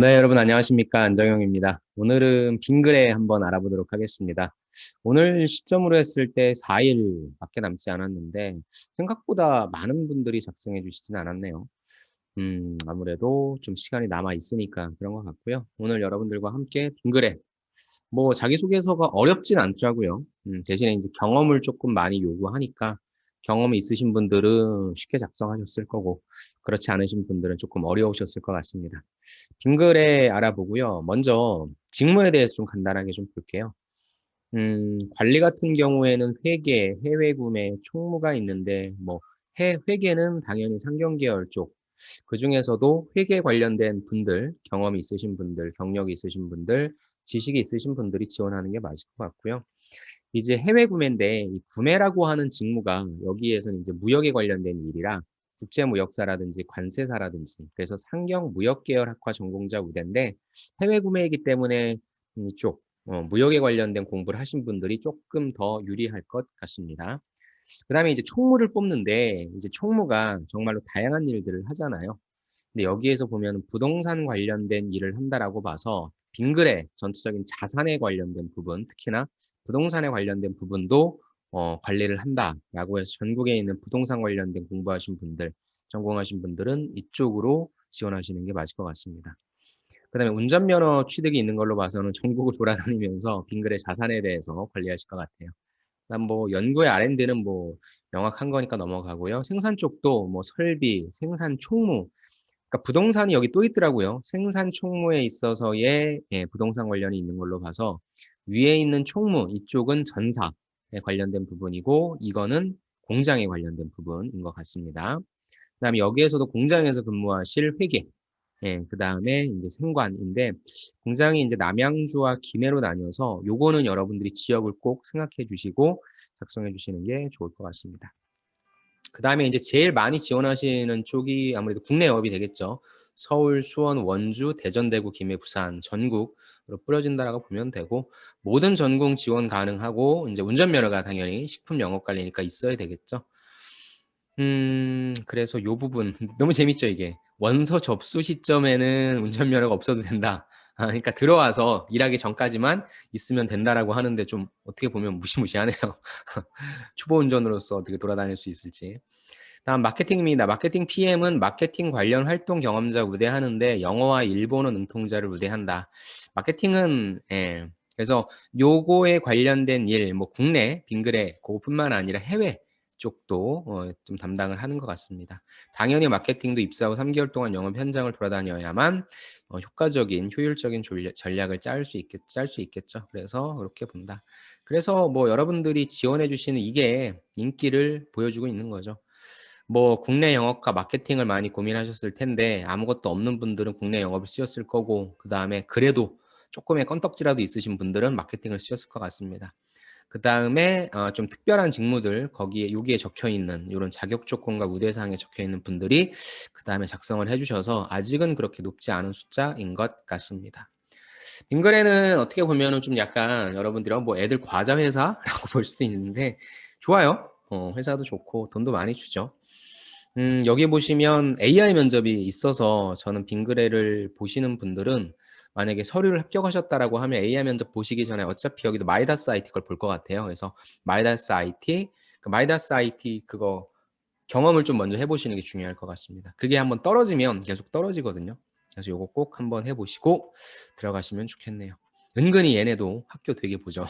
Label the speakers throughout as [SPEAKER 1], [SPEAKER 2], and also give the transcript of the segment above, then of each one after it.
[SPEAKER 1] 네, 여러분 안녕하십니까? 안정영입니다. 오늘은 빙글에 한번 알아보도록 하겠습니다. 오늘 시점으로 했을 때 4일밖에 남지 않았는데 생각보다 많은 분들이 작성해 주시진 않았네요. 아무래도 좀 시간이 남아 있으니까 그런 것 같고요. 오늘 여러분들과 함께 빙글에 뭐 자기소개서가 어렵진 않더라고요. 대신에 이제 경험을 조금 많이 요구하니까 경험이 있으신 분들은 쉽게 작성하셨을 거고 그렇지 않으신 분들은 조금 어려우셨을 것 같습니다. 빙글에 알아보고요. 먼저 직무에 대해서 좀 간단하게 좀 볼게요. 관리 같은 경우에는 회계, 해외 구매, 총무가 있는데 뭐 회계는 당연히 상경계열 쪽. 그중에서도 회계 관련된 분들, 경험이 있으신 분들, 경력이 있으신 분들, 지식이 있으신 분들이 지원하는 게 맞을 것 같고요. 이제 해외 구매인데 이 구매라고 하는 직무가 여기에서는 이제 무역에 관련된 일이라 국제무역사라든지 관세사라든지 그래서 상경 무역계열 학과 전공자 우대인데 해외 구매이기 때문에 이쪽 무역에 관련된 공부를 하신 분들이 조금 더 유리할 것 같습니다. 그다음에 이제 총무를 뽑는데 이제 총무가 정말로 다양한 일들을 하잖아요. 근데 여기에서 보면 부동산 관련된 일을 한다라고 봐서 빙글의 전체적인 자산에 관련된 부분, 특히나 부동산에 관련된 부분도 관리를 한다라고 해서 전국에 있는 부동산 관련된 공부하신 분들, 전공하신 분들은 이쪽으로 지원하시는 게 맞을 것 같습니다. 그다음에 운전면허 취득이 있는 걸로 봐서는 전국을 돌아다니면서 빙글의 자산에 대해서 관리하실 것 같아요. 그다음 뭐 연구의 R&D는 뭐 명확한 거니까 넘어가고요. 생산 쪽도 뭐 설비, 생산 총무, 그러니까 부동산이 여기 또 있더라고요. 생산 총무에 있어서의 부동산 관련이 있는 걸로 봐서 위에 있는 총무 이쪽은 전사에 관련된 부분이고 이거는 공장에 관련된 부분인 것 같습니다. 그다음에 여기에서도 공장에서 근무하실 회계, 그다음에 이제 생관인데 공장이 이제 남양주와 김해로 나뉘어서 요거는 여러분들이 지역을 꼭 생각해 주시고 작성해 주시는 게 좋을 것 같습니다. 그다음에 이제 제일 많이 지원하시는 쪽이 아무래도 국내 영업이 되겠죠. 서울, 수원, 원주, 대전, 대구, 김해, 부산, 전국으로 뿌려진다라고 보면 되고 모든 전공 지원 가능하고 이제 운전면허가 당연히 식품 영업 관리니까 있어야 되겠죠. 그래서 요 부분 너무 재밌죠, 이게. 원서 접수 시점에는 운전면허가 없어도 된다. 그러니까 들어와서 일하기 전까지만 있으면 된다라고 하는데 좀 어떻게 보면 무시무시하네요. 초보 운전으로서 어떻게 돌아다닐 수 있을지. 다음 마케팅입니다. 마케팅 PM은 마케팅 관련 활동 경험자 우대하는데 영어와 일본어 능통자를 우대한다. 마케팅은 그래서 요거에 관련된 일, 뭐 국내 빙그레 그거뿐만 아니라 해외 쪽도 좀 담당을 하는 것 같습니다. 당연히 마케팅도 입사 후 3개월 동안 영업 현장을 돌아다녀야만 효과적인 효율적인 전략을 짤 수 있겠죠. 그래서 그렇게 본다. 그래서 뭐 여러분들이 지원해 주시는 이게 인기를 보여주고 있는 거죠. 뭐 국내 영업과 마케팅을 많이 고민하셨을 텐데 아무것도 없는 분들은 국내 영업을 쓰셨을 거고 그다음에 그래도 조금의 건덕지라도 있으신 분들은 마케팅을 쓰셨을 것 같습니다. 그다음에 좀 특별한 직무들 거기에 여기에 적혀 있는 이런 자격 조건과 우대 사항에 적혀 있는 분들이 그다음에 작성을 해 주셔서 아직은 그렇게 높지 않은 숫자인 것 같습니다. 빙글에는 어떻게 보면은 좀 약간 여러분들이 뭐 애들 과자 회사라고 볼 수도 있는데 좋아요. 회사도 좋고 돈도 많이 주죠. 여기 보시면 AI 면접이 있어서 저는 빙그레를 보시는 분들은 만약에 서류를 합격하셨다라고 하면 AI 면접 보시기 전에 어차피 여기도 마이다스 IT 걸 볼 것 같아요. 그래서 마이다스 IT, 그 마이다스 IT 그거 경험을 좀 먼저 해보시는 게 중요할 것 같습니다. 그게 한번 떨어지면 계속 떨어지거든요. 그래서 요거 꼭 한번 해보시고 들어가시면 좋겠네요. 은근히 얘네도 학교 되게 보죠.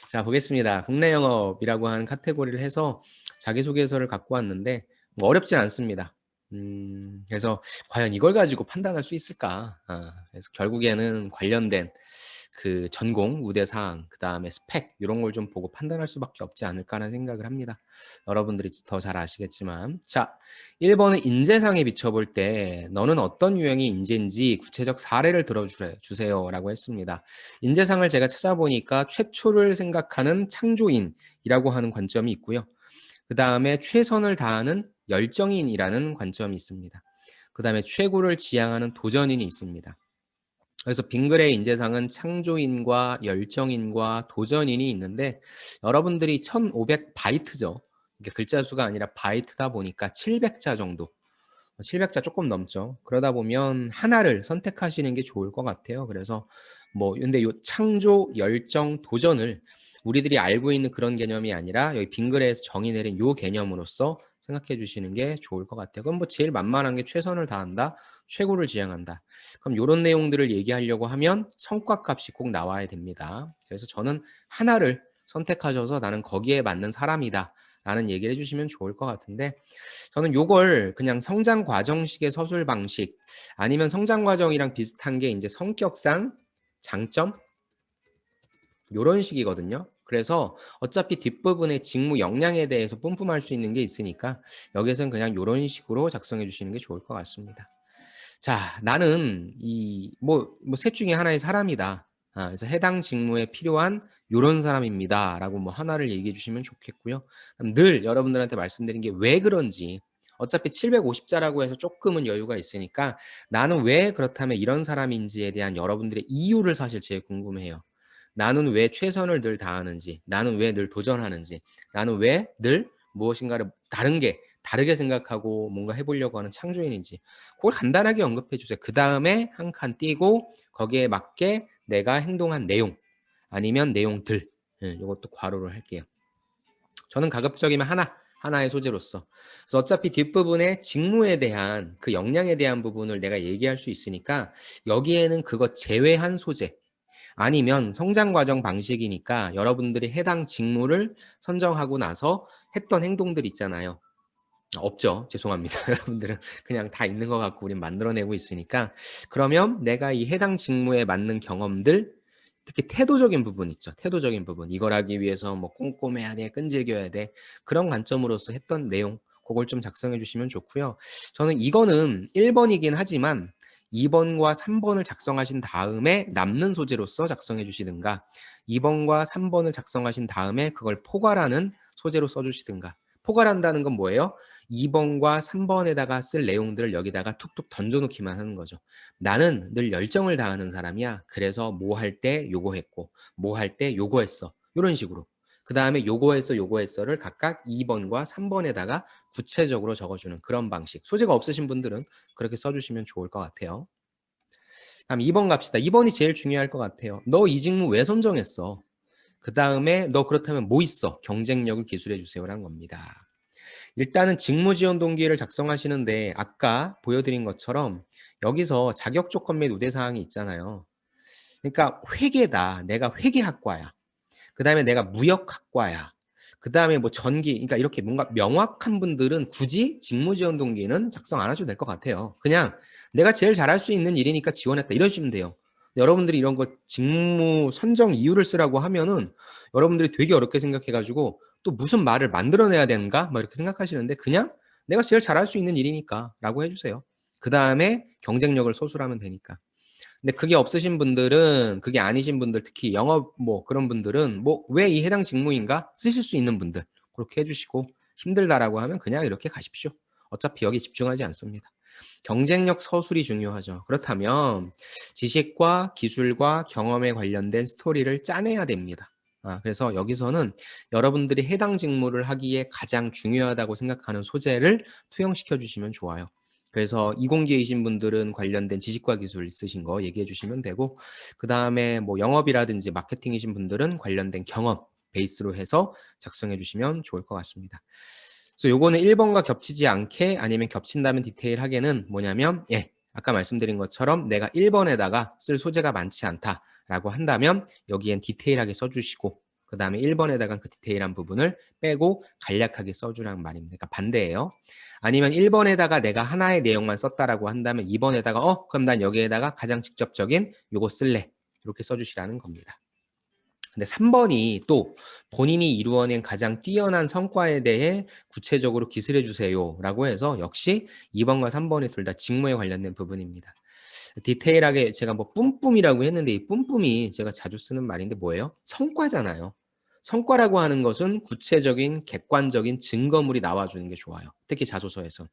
[SPEAKER 1] 자, 보겠습니다. 국내 영업이라고 하는 카테고리를 해서 자기소개서를 갖고 왔는데 뭐 어렵진 않습니다. 그래서 과연 이걸 가지고 판단할 수 있을까? 그래서 결국에는 관련된 그 전공, 우대사항, 그 다음에 스펙 이런 걸 좀 보고 판단할 수밖에 없지 않을까라는 생각을 합니다. 여러분들이 더 잘 아시겠지만 자, 1번은 인재상에 비춰볼 때 너는 어떤 유형의 인재인지 구체적 사례를 들어주세요 라고 했습니다. 인재상을 제가 찾아보니까 최초를 생각하는 창조인이라고 하는 관점이 있고요. 그 다음에 최선을 다하는 열정인이라는 관점이 있습니다. 그 다음에 최고를 지향하는 도전인이 있습니다. 그래서 빙글의 인재상은 창조인과 열정인과 도전인이 있는데 여러분들이 1500 바이트죠. 이게 글자 수가 아니라 바이트다 보니까 700자 정도 700자 조금 넘죠. 그러다 보면 하나를 선택하시는 게 좋을 것 같아요. 그래서 뭐 근데 요 창조, 열정, 도전을 우리들이 알고 있는 그런 개념이 아니라 여기 빙그레에서 정의 내린 요 개념으로서 생각해 주시는 게 좋을 것 같아요. 그럼 뭐 제일 만만한 게 최선을 다한다, 최고를 지향한다. 그럼 요런 내용들을 얘기하려고 하면 성과값이 꼭 나와야 됩니다. 그래서 저는 하나를 선택하셔서 나는 거기에 맞는 사람이다 라는 얘기를 해주시면 좋을 것 같은데, 저는 요걸 그냥 성장 과정식의 서술 방식 아니면 성장 과정이랑 비슷한 게 이제 성격상 장점 요런 식이거든요. 그래서 어차피 뒷부분에 직무 역량에 대해서 뿜뿜할 수 있는 게 있으니까 여기서는 그냥 요런 식으로 작성해 주시는 게 좋을 것 같습니다. 자, 나는 셋 중에 하나의 사람이다. 그래서 해당 직무에 필요한 요런 사람입니다. 라고 뭐 하나를 얘기해 주시면 좋겠고요. 그럼 늘 여러분들한테 말씀드린 게 왜 그런지, 어차피 750자라고 해서 조금은 여유가 있으니까 나는 왜 그렇다면 이런 사람인지에 대한 여러분들의 이유를 사실 제일 궁금해요. 나는 왜 최선을 늘 다하는지, 나는 왜 늘 도전하는지, 나는 왜 늘 무엇인가를 다르게 생각하고 뭔가 해보려고 하는 창조인인지, 그걸 간단하게 언급해 주세요. 그 다음에 한 칸 띄고 거기에 맞게 내가 행동한 내용 아니면 내용들, 이것도 괄호를 할게요. 저는 가급적이면 하나의 소재로서. 그래서 어차피 뒷부분에 직무에 대한 그 역량에 대한 부분을 내가 얘기할 수 있으니까 여기에는 그것 제외한 소재, 아니면 성장 과정 방식이니까 여러분들이 해당 직무를 선정하고 나서 했던 행동들 있잖아요. 없죠. 죄송합니다. 여러분들은 그냥 다 있는 것 같고 우린 만들어내고 있으니까, 그러면 내가 이 해당 직무에 맞는 경험들, 특히 태도적인 부분 있죠. 태도적인 부분. 이걸 하기 위해서 뭐 꼼꼼해야 돼, 끈질겨야 돼. 그런 관점으로서 했던 내용, 그걸 좀 작성해 주시면 좋고요. 저는 이거는 1번이긴 하지만 2번과 3번을 작성하신 다음에 남는 소재로서 작성해 주시든가, 2번과 3번을 작성하신 다음에 그걸 포괄하는 소재로 써주시든가. 포괄한다는 건 뭐예요? 2번과 3번에다가 쓸 내용들을 여기다가 툭툭 던져놓기만 하는 거죠. 나는 늘 열정을 다하는 사람이야. 그래서 뭐 할 때 요거 했고, 뭐 할 때 요거 했어. 이런 식으로. 그 다음에 요거 했어, 요거 했어를 각각 2번과 3번에다가 구체적으로 적어주는 그런 방식. 소재가 없으신 분들은 그렇게 써주시면 좋을 것 같아요. 다음 2번 갑시다. 2번이 제일 중요할 것 같아요. 너 이 직무 왜 선정했어? 그 다음에 너 그렇다면 뭐 있어? 경쟁력을 기술해 주세요라는 겁니다. 일단은 직무 지원 동기를 작성하시는데 아까 보여드린 것처럼 여기서 자격 조건 및 우대 사항이 있잖아요. 그러니까 회계다. 내가 회계학과야. 그 다음에 내가 무역학과야. 그 다음에 뭐 전기, 그러니까 이렇게 뭔가 명확한 분들은 굳이 직무 지원 동기는 작성 안 하셔도 될 것 같아요. 그냥 내가 제일 잘할 수 있는 일이니까 지원했다 이러시면 돼요. 여러분들이 이런 거 직무 선정 이유를 쓰라고 하면은 여러분들이 되게 어렵게 생각해가지고 또 무슨 말을 만들어내야 되는가 막 이렇게 생각하시는데, 그냥 내가 제일 잘할 수 있는 일이니까 라고 해주세요. 그 다음에 경쟁력을 소술하면 되니까. 근데 그게 없으신 분들은, 그게 아니신 분들, 특히 영업 뭐 그런 분들은 뭐 왜 이 해당 직무인가 쓰실 수 있는 분들 그렇게 해주시고, 힘들다라고 하면 그냥 이렇게 가십시오. 어차피 여기 집중하지 않습니다. 경쟁력 서술이 중요하죠. 그렇다면 지식과 기술과 경험에 관련된 스토리를 짜내야 됩니다. 그래서 여기서는 여러분들이 해당 직무를 하기에 가장 중요하다고 생각하는 소재를 투영시켜 주시면 좋아요. 그래서 이공계이신 분들은 관련된 지식과 기술 있으신 거 얘기해 주시면 되고, 그 다음에 뭐 영업이라든지 마케팅이신 분들은 관련된 경험 베이스로 해서 작성해 주시면 좋을 것 같습니다. 그래서 요거는 1번과 겹치지 않게, 아니면 겹친다면 디테일하게는 뭐냐면, 아까 말씀드린 것처럼 내가 1번에다가 쓸 소재가 많지 않다라고 한다면 여기엔 디테일하게 써주시고, 그 다음에 1번에다가 그 디테일한 부분을 빼고 간략하게 써주라는 말입니다. 그러니까 반대예요. 아니면 1번에다가 내가 하나의 내용만 썼다라고 한다면 2번에다가 그럼 난 여기에다가 가장 직접적인 요거 쓸래, 이렇게 써주시라는 겁니다. 근데 3번이 또 본인이 이루어낸 가장 뛰어난 성과에 대해 구체적으로 기술해 주세요 라고 해서 역시 2번과 3번이 둘 다 직무에 관련된 부분입니다. 디테일하게 제가 뭐 뿜뿜이라고 했는데, 이 뿜뿜이 제가 자주 쓰는 말인데 뭐예요? 성과잖아요. 성과라고 하는 것은 구체적인 객관적인 증거물이 나와주는 게 좋아요. 특히 자소서에서.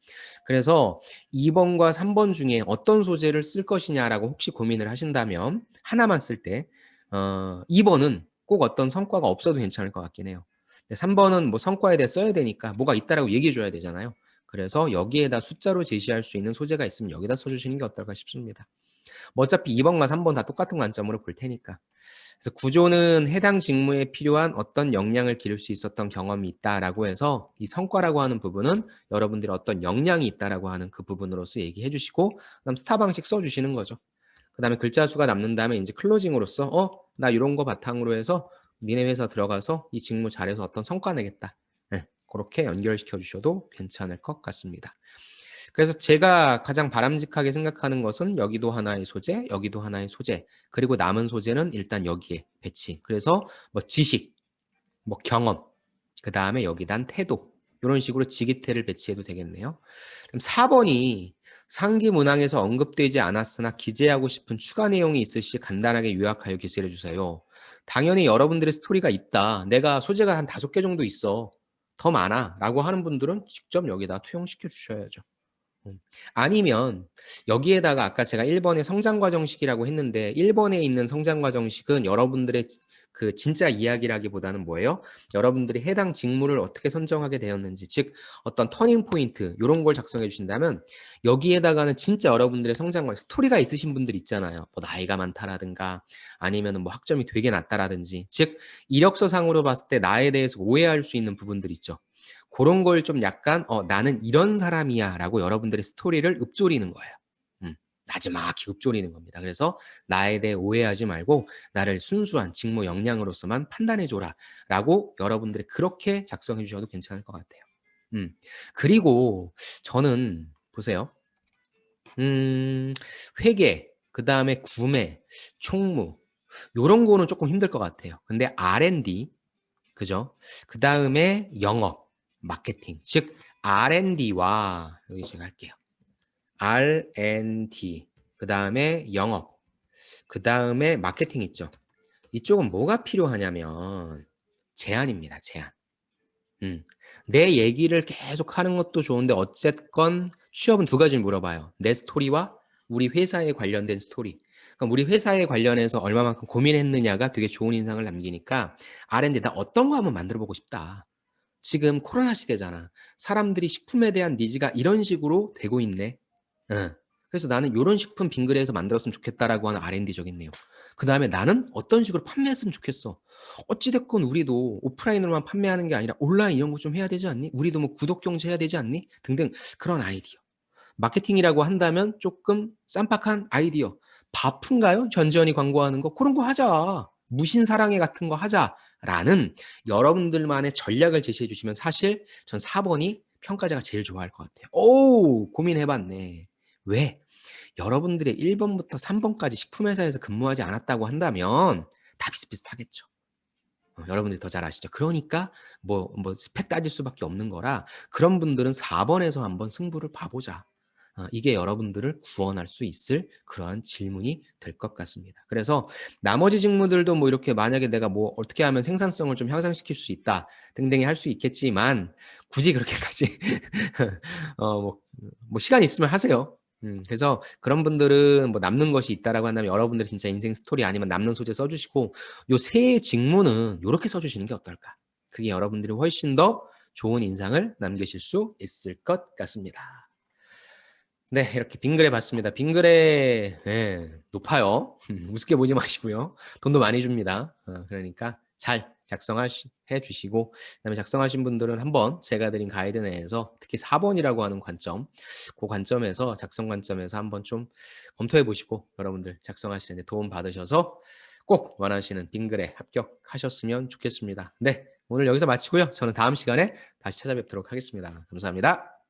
[SPEAKER 1] 그래서 2번과 3번 중에 어떤 소재를 쓸 것이냐라고 혹시 고민을 하신다면 하나만 쓸 때 2번은 꼭 어떤 성과가 없어도 괜찮을 것 같긴 해요. 3번은 뭐 성과에 대해 써야 되니까 뭐가 있다라고 얘기해 줘야 되잖아요. 그래서 여기에다 숫자로 제시할 수 있는 소재가 있으면 여기다 써주시는 게 어떨까 싶습니다. 뭐 어차피 2번과 3번 다 똑같은 관점으로 볼 테니까. 그래서 구조는 해당 직무에 필요한 어떤 역량을 기를 수 있었던 경험이 있다라고 해서 이 성과라고 하는 부분은 여러분들이 어떤 역량이 있다라고 하는 그 부분으로서 얘기해 주시고 그다음 스타 방식 써주시는 거죠. 그 다음에 글자 수가 남는 다음에 이제 클로징으로서 나 이런 거 바탕으로 해서 니네 회사 들어가서 이 직무 잘해서 어떤 성과 내겠다. 네, 그렇게 연결시켜 주셔도 괜찮을 것 같습니다. 그래서 제가 가장 바람직하게 생각하는 것은 여기도 하나의 소재, 여기도 하나의 소재, 그리고 남은 소재는 일단 여기에 배치. 그래서 뭐 지식, 뭐 경험, 그 다음에 여기단 태도, 이런 식으로 지기태를 배치해도 되겠네요. 그럼 4번이 상기 문항에서 언급되지 않았으나 기재하고 싶은 추가 내용이 있을 시 간단하게 요약하여 기술해 주세요. 당연히 여러분들의 스토리가 있다. 내가 소재가 한 5개 정도 있어. 더 많아. 라고 하는 분들은 직접 여기다 투영시켜 주셔야죠. 아니면 여기에다가 아까 제가 1번의 성장과정식이라고 했는데 1번에 있는 성장과정식은 여러분들의 그 진짜 이야기라기보다는 뭐예요? 여러분들이 해당 직무를 어떻게 선정하게 되었는지, 즉 어떤 터닝 포인트 이런 걸 작성해 주신다면 여기에다가는 진짜 여러분들의 성장과 스토리가 있으신 분들 있잖아요. 뭐 나이가 많다라든가 아니면 뭐 학점이 되게 낮다라든지, 즉 이력서상으로 봤을 때 나에 대해서 오해할 수 있는 부분들 있죠. 그런 걸 좀 약간 나는 이런 사람이야 라고 여러분들의 스토리를 읊조리는 거예요. 나지막히 읊조리는 겁니다. 그래서 나에 대해 오해하지 말고 나를 순수한 직무 역량으로서만 판단해줘라 라고 여러분들이 그렇게 작성해 주셔도 괜찮을 것 같아요. 그리고 저는 보세요. 회계, 그 다음에 구매, 총무 요런 거는 조금 힘들 것 같아요. 근데 R&D, 그죠? 그 다음에 영업, 마케팅, 즉 R&D와 여기 제가 할게요. R&D, 그 다음에 영업, 그 다음에 마케팅 있죠. 이쪽은 뭐가 필요하냐면 제안입니다. 제안. 내 얘기를 계속 하는 것도 좋은데 어쨌건 취업은 2가지를 물어봐요. 내 스토리와 우리 회사에 관련된 스토리. 그럼 우리 회사에 관련해서 얼마만큼 고민했느냐가 되게 좋은 인상을 남기니까 R&D 나 어떤 거 한번 만들어 보고 싶다. 지금 코로나 시대잖아. 사람들이 식품에 대한 니즈가 이런 식으로 되고 있네. 응. 그래서 나는 이런 식품 빙그레에서 만들었으면 좋겠다라고 하는 R&D적인 내용. 그 다음에 나는 어떤 식으로 판매했으면 좋겠어. 어찌됐건 우리도 오프라인으로만 판매하는 게 아니라 온라인 이런 거 좀 해야 되지 않니? 우리도 뭐 구독 경제 해야 되지 않니? 등등 그런 아이디어. 마케팅이라고 한다면 조금 쌈박한 아이디어. 바쁜가요? 전지현이 광고하는 거? 그런 거 하자. 무신사랑회 같은 거 하자라는 여러분들만의 전략을 제시해 주시면 사실 전 4번이 평가자가 제일 좋아할 것 같아요. 오, 고민해봤네. 왜? 여러분들의 1번부터 3번까지 식품회사에서 근무하지 않았다고 한다면 다 비슷비슷하겠죠. 여러분들이 더 잘 아시죠. 그러니까 뭐 스펙 따질 수밖에 없는 거라 그런 분들은 4번에서 한번 승부를 봐보자. 이게 여러분들을 구원할 수 있을 그러한 질문이 될 것 같습니다. 그래서 나머지 직무들도 뭐 이렇게 만약에 내가 뭐 어떻게 하면 생산성을 좀 향상시킬 수 있다 등등이 할 수 있겠지만 굳이 그렇게까지 뭐 시간 있으면 하세요. 그래서 그런 분들은 뭐 남는 것이 있다라고 한다면 여러분들의 진짜 인생 스토리 아니면 남는 소재 써주시고 요 세 직무는 이렇게 써주시는 게 어떨까? 그게 여러분들이 훨씬 더 좋은 인상을 남기실 수 있을 것 같습니다. 네, 이렇게 빙그레 봤습니다. 빙그레 높아요. 우습게 보지 마시고요. 돈도 많이 줍니다. 그러니까 잘 작성해 주시고 그다음에 작성하신 분들은 한번 제가 드린 가이드 내에서 특히 4번이라고 하는 관점, 그 관점에서 작성 관점에서 한번 좀 검토해 보시고 여러분들 작성하시는데 도움 받으셔서 꼭 원하시는 빙그레 합격하셨으면 좋겠습니다. 네, 오늘 여기서 마치고요. 저는 다음 시간에 다시 찾아뵙도록 하겠습니다. 감사합니다.